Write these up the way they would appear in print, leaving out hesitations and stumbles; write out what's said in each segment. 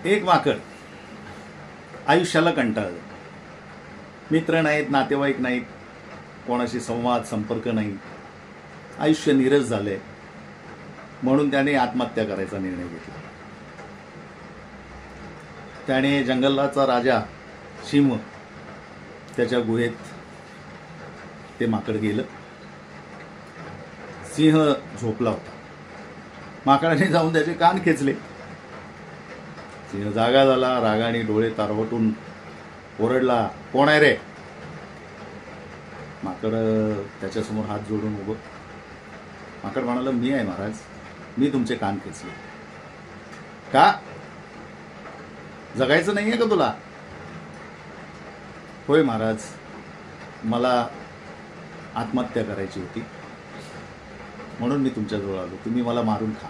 एक माकड आयुष्याला कंटाळलं. मित्र नाहीत, नातेवाईक नाहीत, कोणाशी संवाद संपर्क नाही, आयुष्य नीरस झालंय. म्हणून त्याने आत्महत्या करायचा निर्णय घेतला. त्याने जंगलाचा राजा सिंह त्याच्या गुहेत ते माकड गेलं. सिंह झोपला होता. माकडाने जाऊन त्याचे कान खेचले. सिंह जागा झाला. रागाने डोळे तारवटून ओरडला, कोण आहे रे? माकड त्याच्यासमोर हात जोडून उभं. माकड म्हणाला, मी आहे महाराज, मी तुमचे कान खेचले. का? जगायचं नाही आहे का तुला? होय महाराज, मला आत्महत्या करायची होती, म्हणून मी तुमच्याजवळ आलो. तुम्ही मला मारून खा.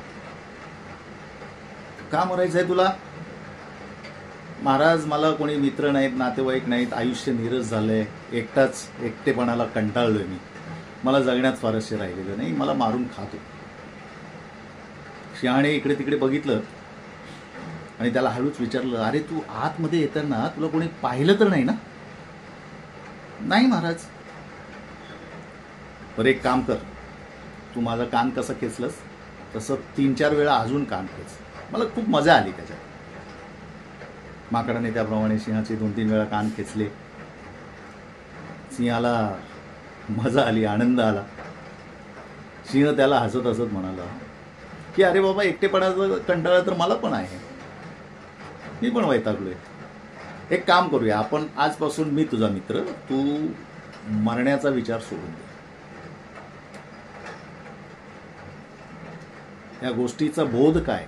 का मरायचं आहे तुला? महाराज, मला कोणी मित्र नाहीत, नातेवाईक नाहीत, आयुष्य नीरस झालंय, एकटेपणाला कंटाळलोय मी, मला जगण्यात स्वारस्य राहिलेलं नाही, मला मारून खातो. सिंहाने इकडे तिकडे बघितलं आणि त्याला हळूच विचारलं, अरे तू आतमध्ये येताना तुला कोणी पाहिलं तर नाही ना? नाही महाराज. बरं, एक काम कर, तू माझा कान कसं खेचलंस तसं 3-4 वेळा अजून कान खेच, मला खूप मजा आली त्याच्यात. माकडाने त्याप्रमाणे सिंहाचे 2-3 वेळा कान खेचले. सिंहाला मजा आली, आनंद आला. सिंह त्याला हसत हसत म्हणाला की अरे बाबा, एकटेपणाचा कंटाळा तर मला पण आहे, मी पण वैतागलोय. एक काम करूया आपण, आजपासून मी तुझा मित्र, तू मरण्याचा विचार सोडून दे. या गोष्टीचा बोध काय,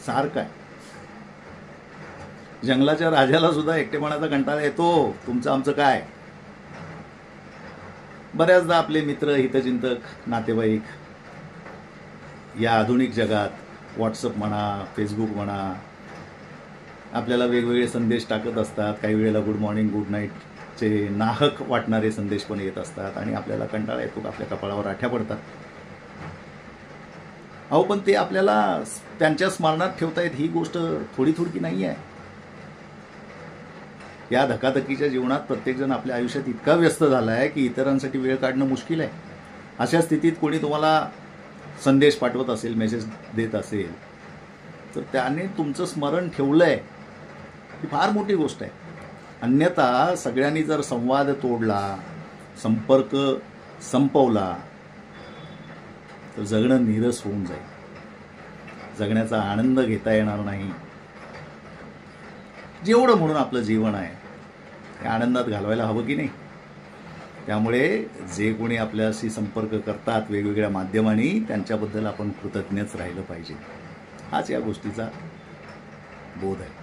सार काय? जंगलाच्या राजाला सुद्धा एकटेपणाचा कंटाळा येतो, तुमचं आमचं काय? बऱ्याचदा आपले मित्र, हितचिंतक, नातेवाईक या आधुनिक जगात व्हॉट्सअप म्हणा, फेसबुक म्हणा, आपल्याला वेगवेगळे संदेश टाकत असतात. काही वेळेला गुड मॉर्निंग, गुड नाईटचे नाहक वाटणारे संदेश पण येत असतात आणि आपल्याला कंटाळा येतो, आपल्या कपाळावर आठ्या पडतात. अहो, पण ते आपल्याला त्यांच्या स्मरणात ठेवतायत ही गोष्ट थोडी थोडकी नाही आहे. या धकाधकीच्या जीवनात प्रत्येकजण आपल्या आयुष्यात इतका व्यस्त झाला आहे की इतरांसाठी वेळ काढणं मुश्किल आहे. अशा स्थितीत कोणी तुम्हाला संदेश पाठवत असेल, मेसेज देत असेल, तर त्याने तुमचं स्मरण ठेवलंय ही फार मोठी गोष्ट आहे. अन्यथा सगळ्यांनी जर संवाद तोडला, संपर्क संपवला, तर जगणं नीरस होऊन जाईल, जगण्याचा आनंद घेता येणार नाही. जेवढं म्हणून आपलं जीवन आहे हे आनंदात घालवायला हवं की नाही? त्यामुळे जे कोणी आपल्याशी संपर्क करतात वेगवेगळ्या माध्यमांनी, त्यांच्याबद्दल आपण कृतज्ञच राहिलं पाहिजे. हाच या गोष्टीचा बोध आहे.